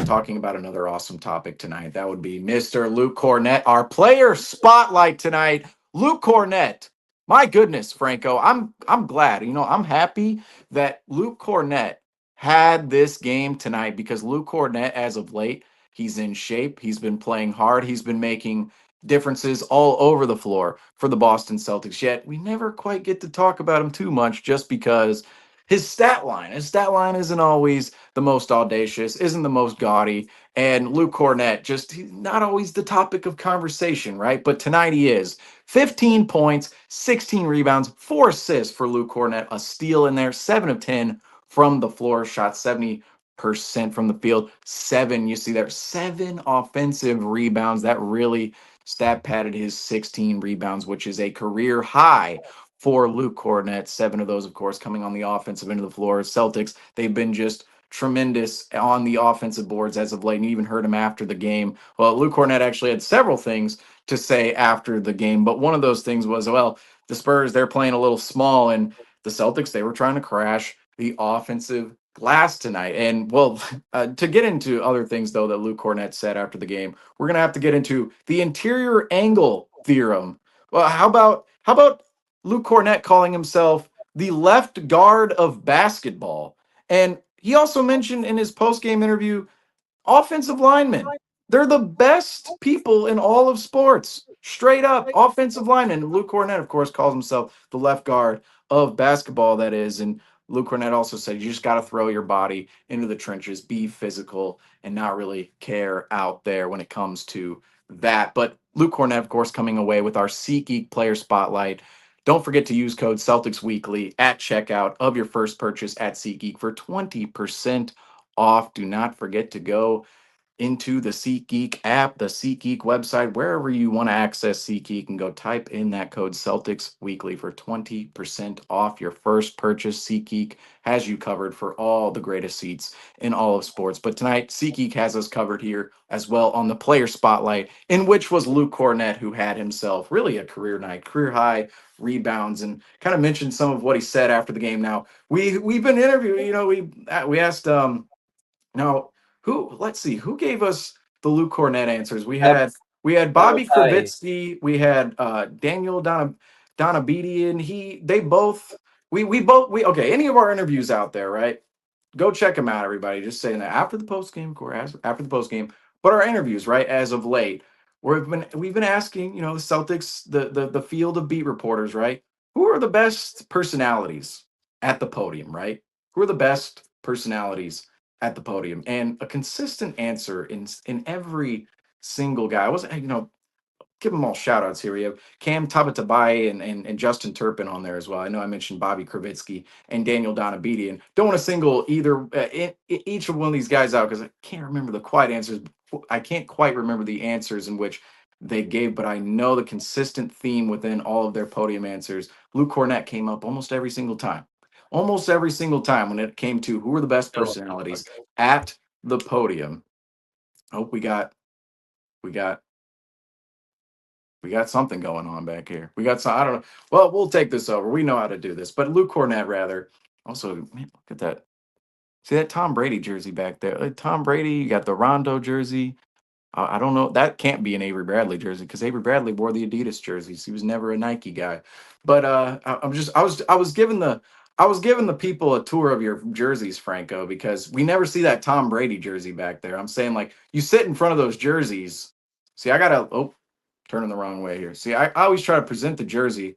talking about another awesome topic tonight. That would be Mr. Luke Kornet, our player spotlight tonight. Luke Kornet. My goodness, Franco. I'm glad. I'm happy that Luke Kornet had this game tonight because Luke Kornet, as of late, he's in shape. He's been playing hard. He's been making differences all over the floor for the Boston Celtics. Yet we never quite get to talk about him too much just because his stat line isn't always the most audacious, isn't the most gaudy, and Luke Kornet just he's not always the topic of conversation, right? But tonight he is. 15 points, 16 rebounds, 4 assists for Luke Kornet, a steal in there, 7 of 10 from the floor, shot 70% from the field, 7, you see there, 7 offensive rebounds. That really stat padded his 16 rebounds, which is a career high for Luke Kornet. 7 of those, of course, coming on the offensive end of the floor. Celtics, they've been just tremendous on the offensive boards as of late. And you even heard him after the game. Well, Luke Kornet actually had several things to say after the game, but one of those things was, well, the Spurs, they're playing a little small, and the Celtics, they were trying to crash the offensive glass tonight. And well, to get into other things though that Luke Kornet said after the game, we're gonna have to get into the interior angle theorem. Well, how about Luke Kornet calling himself the left guard of basketball? And he also mentioned in his post-game interview offensive linemen. They're the best people in all of sports. Straight up offensive linemen. Luke Kornet, of course, calls himself the left guard of basketball, that is. And Luke Kornet also said you just got to throw your body into the trenches, be physical, and not really care out there when it comes to that. But Luke Kornet, of course, coming away with our SeatGeek player spotlight. Don't forget to use code Celtics Weekly at checkout of your first purchase at SeatGeek for 20% off. Do not forget to go into the SeatGeek app, the SeatGeek website, wherever you want to access SeatGeek, and go type in that code Celtics Weekly for 20% off your first purchase. SeatGeek has you covered for all the greatest seats in all of sports. But tonight, SeatGeek has us covered here as well on the player spotlight, in which was Luke Kornet, who had himself really a career night, career high rebounds, and kind of mentioned some of what he said after the game. Now we've been interviewing, we asked now, who? Let's see, who gave us the Luke Kornet answers? We Yep. had we had That was Bobby I. Kravitsky, we had Daniel Donabedian. They both we both we okay. Any of our interviews out there, right? Go check them out, everybody. Just saying that after the post game, of course, after the post game, but our interviews, right? As of late, we've been asking, the Celtics, the field of beat reporters, right? Who are the best personalities at the podium, right? Who are the best personalities at the podium? And a consistent answer in every single guy. I wasn't, give them all shout outs here. We have Cam Tabatabai and Justin Turpin on there as well. I know I mentioned Bobby Kravitsky and Daniel Donabedian. Don't want to single each of one of these guys out because I can't remember the quiet answers. I can't quite remember the answers in which they gave, but I know the consistent theme within all of their podium answers. Luke Kornet came up almost every single time. Almost every single time when it came to who are the best personalities at the podium. Oh, we got we got something going on back here. We got some. I don't know. Well, we'll take this over. We know how to do this. But Luke Kornet, rather. Also, man, look at that. See that Tom Brady jersey back there? Tom Brady. You got the Rondo jersey. I don't know. That can't be an Avery Bradley jersey because Avery Bradley wore the Adidas jerseys. He was never a Nike guy. But I was giving the people a tour of your jerseys, Franco, because we never see that Tom Brady jersey back there. I'm saying like you sit in front of those jerseys. See, I gotta turning the wrong way here. See, I always try to present the jersey,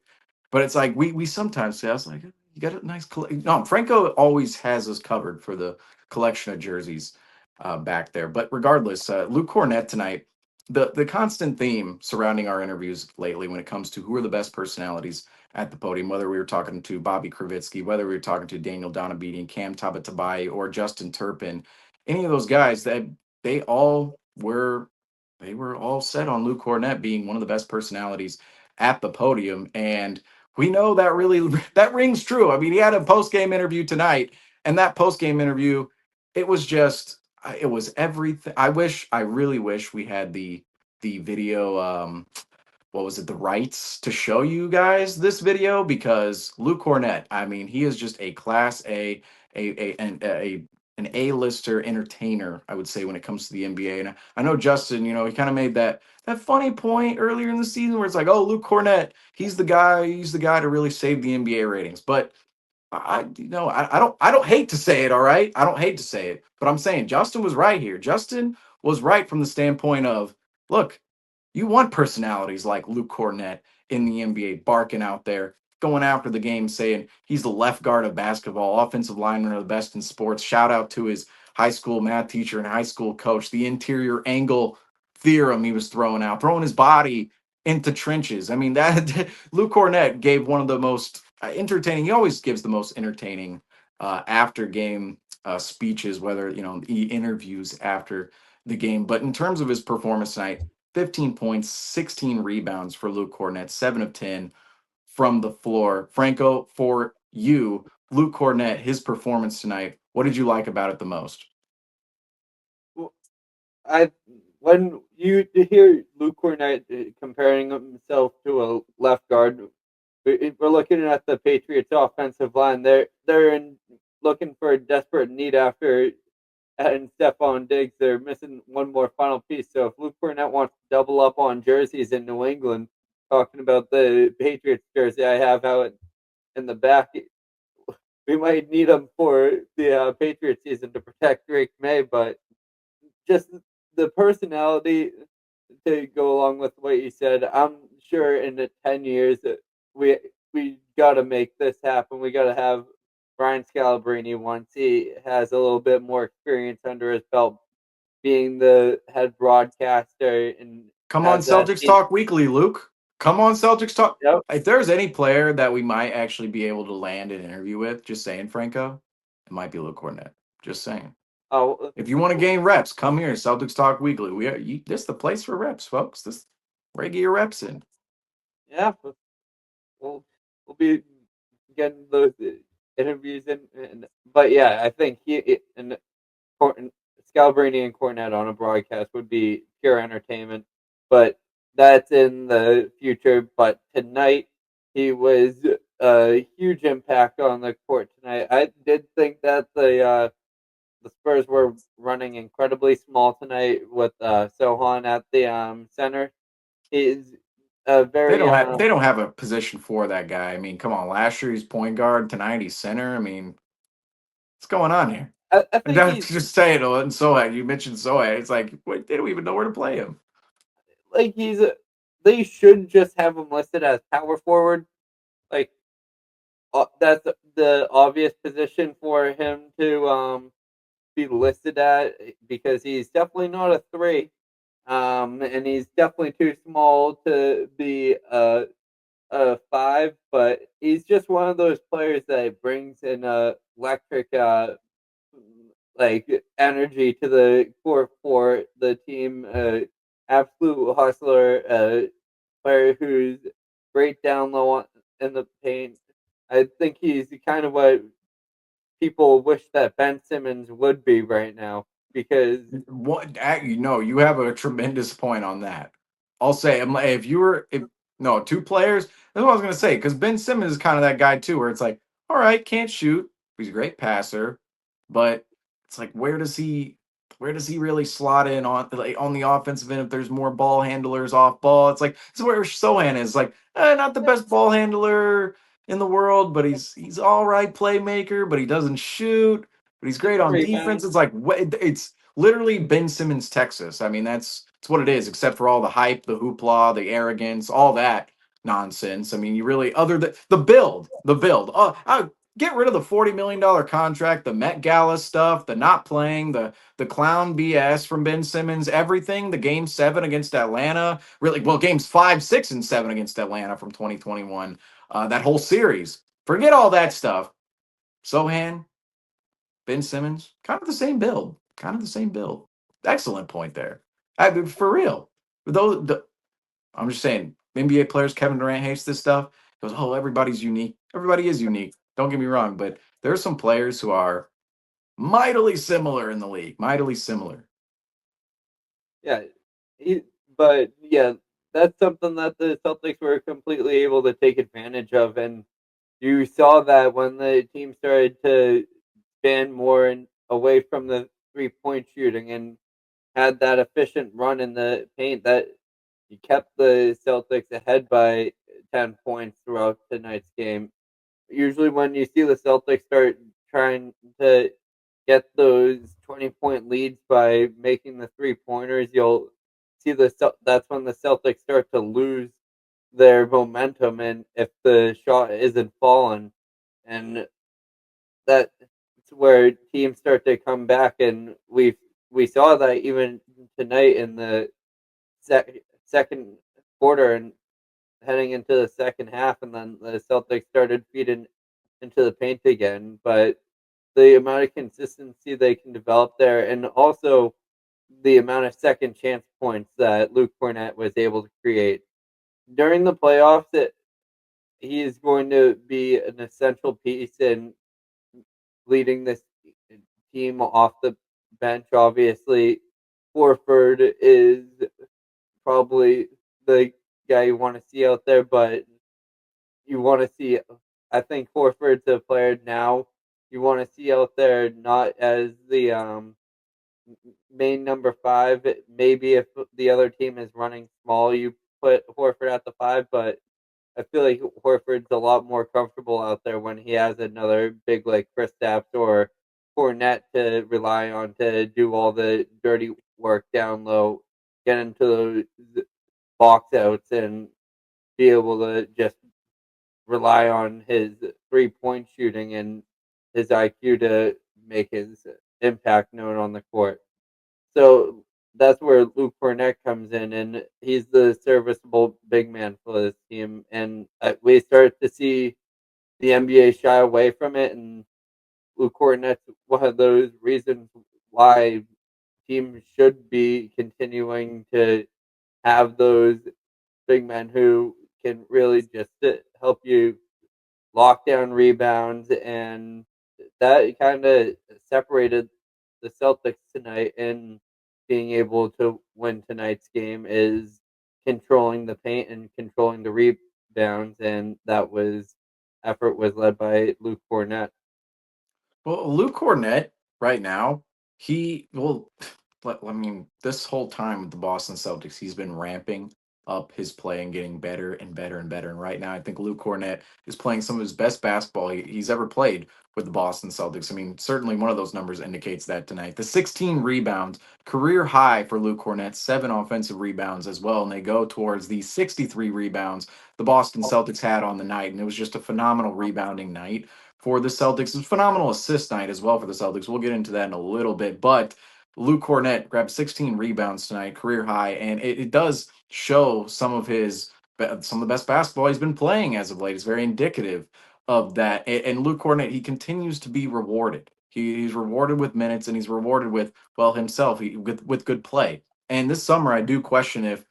but it's like we sometimes say, I was like, you got a nice no, Franco always has us covered for the collection of jerseys back there. But regardless, Luke Kornet tonight, the constant theme surrounding our interviews lately when it comes to who are the best personalities at the podium, whether we were talking to Bobby Kravitsky, whether we were talking to Daniel Donabedian, Cam Tabatabai, or Justin Turpin, any of those guys, that they all were they were all set on Luke Kornet being one of the best personalities at the podium. And we know that really that rings true. I mean, he had a post-game interview tonight, and that post-game interview, it was just it was everything. I really wish we had the video what was it, the rights to show you guys this video, because Luke Kornet, I mean, he is just a class A an A-lister entertainer, I would say, when it comes to the NBA. And I know Justin, he kind of made that funny point earlier in the season where it's like, oh, Luke Kornet, he's the guy to really save the NBA ratings. But I don't hate to say it, all right? I don't hate to say it, but I'm saying Justin was right here. Justin was right from the standpoint of, look, you want personalities like Luke Kornet in the NBA barking out there, going after the game, saying he's the left guard of basketball, offensive linemen are the best in sports. Shout out to his high school math teacher and high school coach, the interior angle theorem he was throwing out, throwing his body into trenches. I mean, that Luke Kornet gave one of the most entertaining. He always gives the most entertaining after game speeches, whether he interviews after the game. But in terms of his performance tonight, 15 points, 16 rebounds for Luke Kornet, 7 of 10 from the floor. Franco, for you, Luke Kornet, his performance tonight, what did you like about it the most? Well, I when you hear Luke Kornet comparing himself to a left guard, we're looking at the Patriots' offensive line. Looking for a desperate need after adding Stephon Diggs. They're missing one more final piece. So if Luke Kornet wants to double up on jerseys in New England, talking about the Patriots jersey I have out in the back, we might need him for the Patriots season to protect Drake May. But just the personality to go along with what you said, I'm sure in the 10 years that we got to make this happen. We got to have Brian Scalabrine once he has a little bit more experience under his belt, being the head broadcaster and Come on, has that Celtics team. Talk Weekly, Luke. Come on, Celtics Talk. Yep. If there's any player that we might actually be able to land an interview with, just saying, Franco, it might be Luke Kornet. Just saying. Oh, If you want to gain reps, come here, Celtics Talk Weekly. This is the place for reps, folks. This where you get your reps in. yeah. We'll we'll be getting those interviews in, but yeah, I think and Scalabrini and Cornette on a broadcast would be pure entertainment. But that's in the future. But tonight, he was a huge impact on the court tonight. I did think that the Spurs were running incredibly small tonight with Sohan at the center. He's a They very don't have they don't have a position for that guy. I mean, come on. Last year he's point guard. Tonight he's center. I mean, what's going on here? I And think that's he's just saying. And Sohag, you mentioned Sohag. It's like wait, they don't even know where to play him. like they should just have him listed as power forward. Like that's the obvious position for him to be listed at because he's definitely not a three, and he's definitely too small to be a five. But he's just one of those players that brings an electric like energy to the court for the team. Absolute hustler, player who's great down low in the paint. I think he's kind of what people wish that Ben Simmons would be right now because You have a tremendous point on that. I'll say, I'm like, if you were, if no, two players, that's what I was gonna say, because Ben Simmons is kind of that guy too, where it's like, all right, can't shoot, he's a great passer, but it's like, where does he really slot in on like on the offensive end if there's more ball handlers off ball? It's like this is where Sohan is like, not the best ball handler in the world, but he's all right playmaker, but he doesn't shoot, but he's he great can on rebound. defense. It's like it's literally Ben Simmons, Texas. I mean, that's what it is, except for all the hype, the hoopla, the arrogance, all that nonsense. I mean, you really other than the build. Oh, get rid of the $40 million contract, the Met Gala stuff, the not playing, the clown BS from Ben Simmons, everything. The game 7 against Atlanta, really well, games 5, 6, and 7 against Atlanta from 2021. That whole series. Forget all that stuff. Sohan, Ben Simmons, kind of the same build. Kind of the same build. Excellent point there. I mean, for real. I'm just saying, NBA players, Kevin Durant hates this stuff. He goes, oh, everybody's unique. Everybody is unique. Don't get me wrong, but there are some players who are mightily similar in the league. Mightily similar. Yeah, he, but yeah, that's something that the Celtics were completely able to take advantage of, and you saw that when the team started to expand more away from the 3-point shooting and had that efficient run in the paint that you kept the Celtics ahead by 10 points throughout tonight's game. Usually, when you see the Celtics start trying to get those 20-point leads by making the 3-pointers, you'll see that's when the Celtics start to lose their momentum, and if the shot isn't falling, and that's where teams start to come back, and we saw that even tonight in the second quarter and heading into the second half, and then the Celtics started feeding into the paint again. But the amount of consistency they can develop there, and also the amount of second chance points that Luke Kornet was able to create during the playoffs, he is going to be an essential piece in leading this team off the bench. Obviously, Horford is probably the guy you want to see out there, but you want to see. I think Horford's a player now you want to see out there, not as the main number five. Maybe if the other team is running small, you put Horford at the five, but I feel like Horford's a lot more comfortable out there when he has another big like Kristaps or Fournette to rely on to do all the dirty work down low, get into those box outs, and be able to just rely on his 3-point shooting and his IQ to make his impact known on the court. So that's where Luke Kornet comes in, and he's the serviceable big man for this team. And we start to see the NBA shy away from it, and Luke Kornet's one of those reasons why teams should be continuing to have those big men who can really just help you lock down rebounds, and that kind of separated the Celtics tonight. And being able to win tonight's game is controlling the paint and controlling the rebounds, and that was effort was led by Luke Kornet. Well, Luke Kornet right now, he well, I mean, this whole time with the Boston Celtics, he's been ramping up his play and getting better and better and better. And right now, I think Luke Kornet is playing some of his best basketball he's ever played with the Boston Celtics. I mean, certainly one of those numbers indicates that tonight. The 16 rebounds, career high for Luke Kornet, 7 offensive rebounds as well, and they go towards the 63 rebounds the Boston Celtics had on the night, and it was just a phenomenal rebounding night for the Celtics. It's a phenomenal assist night as well for the Celtics. We'll get into that in a little bit. But Luke Kornet grabbed 16 rebounds tonight, career high, and it does show some of the best basketball he's been playing as of late. It's very indicative of that. And Luke Kornet, he continues to be rewarded. He's rewarded with minutes, and he's rewarded with himself with good play. And this summer, I do question if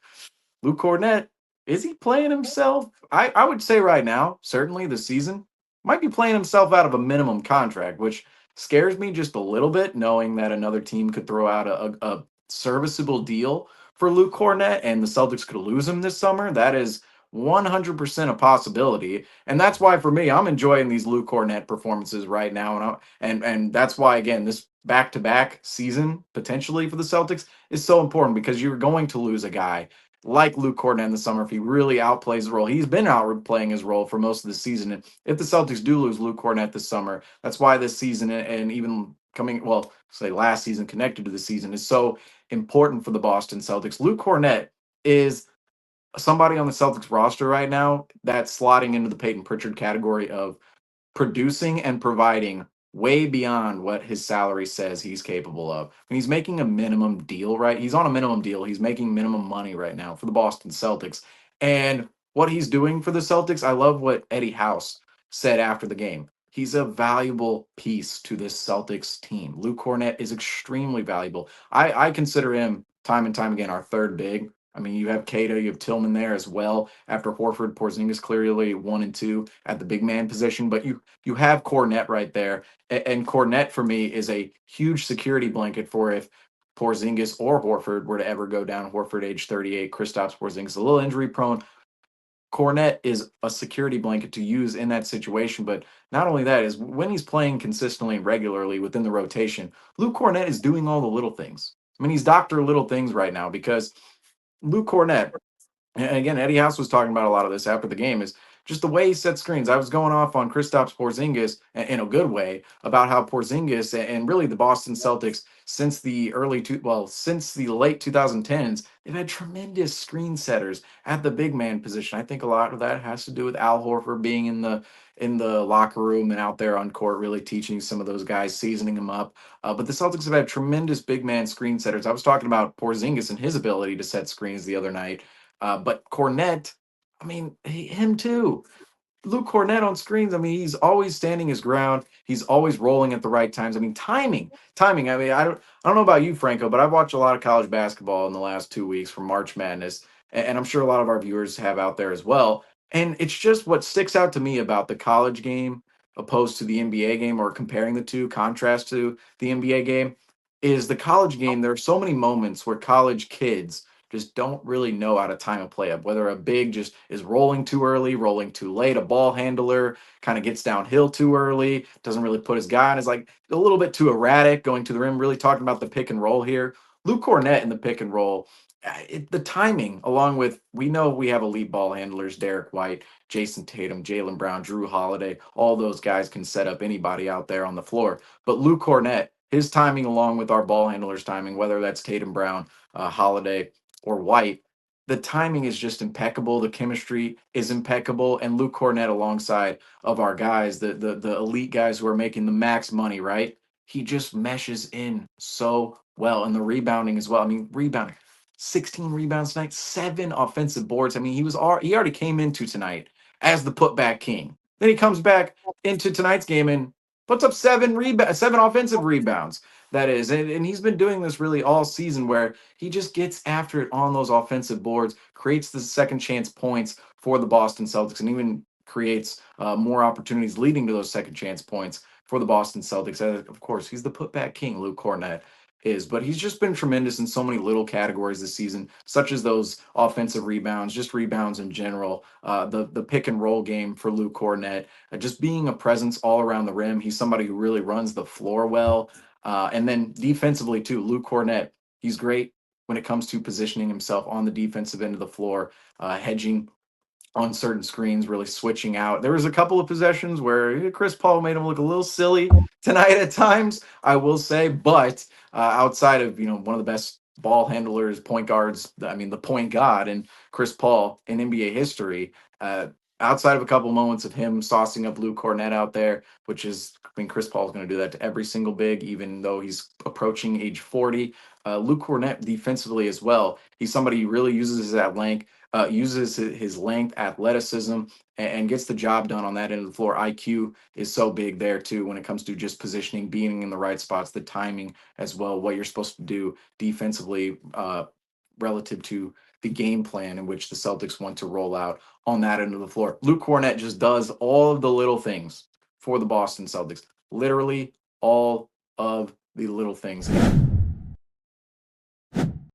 Luke Kornet, is he playing himself? I would say right now, certainly this season, might be playing himself out of a minimum contract, which scares me just a little bit, knowing that another team could throw out a serviceable deal for Luke Kornet and the Celtics could lose him this summer. That is 100% a possibility. And that's why for me, I'm enjoying these Luke Kornet performances right now. And that's why, again, this back-to-back season potentially for the Celtics is so important because you're going to lose a guy like Luke Kornet in the summer if he really outplays the role. He's been outplaying his role for most of the season. And if the Celtics do lose Luke Kornet this summer, that's why this season and even coming, well, say last season connected to the season is so important for the Boston Celtics. Luke Kornet is somebody on the Celtics roster right now that's slotting into the Peyton Pritchard category of producing and providing way beyond what his salary says he's capable of. And he's making a minimum deal, right? He's on a minimum deal. He's making minimum money right now for the Boston Celtics. And what he's doing for the Celtics, I love what Eddie House said after the game. He's a valuable piece to this Celtics team. Luke Kornet is extremely valuable. I consider him time and time again our third big. I mean, you have Cato, you have Tillman there as well. After Horford, Porzingis clearly 1 and 2 at the big man position, but you have Kornet right there, and Kornet for me is a huge security blanket for if Porzingis or Horford were to ever go down. Horford, age 38, Kristaps Porzingis, a little injury prone. Kornet is a security blanket to use in that situation. But not only that, is when he's playing consistently and regularly within the rotation, Luke Kornet is doing all the little things. I mean, he's Dr. Little Things right now because Luke Kornet, and again, Eddie House was talking about a lot of this after the game, is just the way he sets screens. I was going off on Kristaps Porzingis in a good way about how Porzingis and really the Boston Celtics since the late 2010s, they've had tremendous screen setters at the big man position. I think a lot of that has to do with Al Horford being in the locker room and out there on court, really teaching some of those guys, seasoning them up. But the Celtics have had tremendous big man screen setters. I was talking about Porzingis and his ability to set screens the other night. But Cornette, I mean, him too. Luke Kornet on screens, I mean, he's always standing his ground. He's always rolling at the right times. I mean, timing. I mean, I don't know about you, Franco, but I've watched a lot of college basketball in the last 2 weeks from March Madness, and I'm sure a lot of our viewers have out there as well. And it's just what sticks out to me about the college game opposed to the NBA game, or comparing the two, contrast to the NBA game, is the college game. There are so many moments where college kids just don't really know how to time a play up. Whether a big just is rolling too early, rolling too late, a ball handler kind of gets downhill too early, doesn't really put his guy on, is like a little bit too erratic going to the rim. Really talking about the pick and roll here. Luke Kornet in the pick and roll, the timing, along with, we know we have elite ball handlers, Derek White, Jason Tatum, Jalen Brown, Drew Holiday, all those guys can set up anybody out there on the floor. But Luke Kornet, his timing, along with our ball handlers' timing, whether that's Tatum Brown, Holiday, or White, the timing is just impeccable. The chemistry is impeccable, and Luke Kornet alongside of our guys, the elite guys who are making the max money, right? He just meshes in so well, and the rebounding as well. I mean, rebounding, 16 rebounds tonight, 7 offensive boards. I mean, he already came into tonight as the putback king. Then he comes back into tonight's game and puts up 7 offensive rebounds. That is, and he's been doing this really all season, where he just gets after it on those offensive boards, creates the second chance points for the Boston Celtics, and even creates more opportunities leading to those second chance points for the Boston Celtics. And of course, he's the putback king, Luke Kornet is, but he's just been tremendous in so many little categories this season, such as those offensive rebounds, just rebounds in general, the pick and roll game for Luke Kornet, just being a presence all around the rim. He's somebody who really runs the floor well. And then defensively too, Luke Kornet, he's great when it comes to positioning himself on the defensive end of the floor, hedging on certain screens, really switching out. There was a couple of possessions where Chris Paul made him look a little silly tonight at times, I will say. But outside of one of the best ball handlers, point guards, I mean the point guard and Chris Paul in NBA history. Outside of a couple moments of him saucing up Luke Kornet out there, which is, I mean, Chris Paul's going to do that to every single big, even though he's approaching age 40. Luke Kornet defensively as well. He's somebody who really uses that length, uses his length, athleticism, and gets the job done on that end of the floor. IQ is so big there too when it comes to just positioning, being in the right spots, the timing as well, what you're supposed to do defensively relative to the game plan in which the Celtics want to roll out on that end of the floor. Luke Kornet just does all of the little things for the Boston Celtics. Literally all of the little things.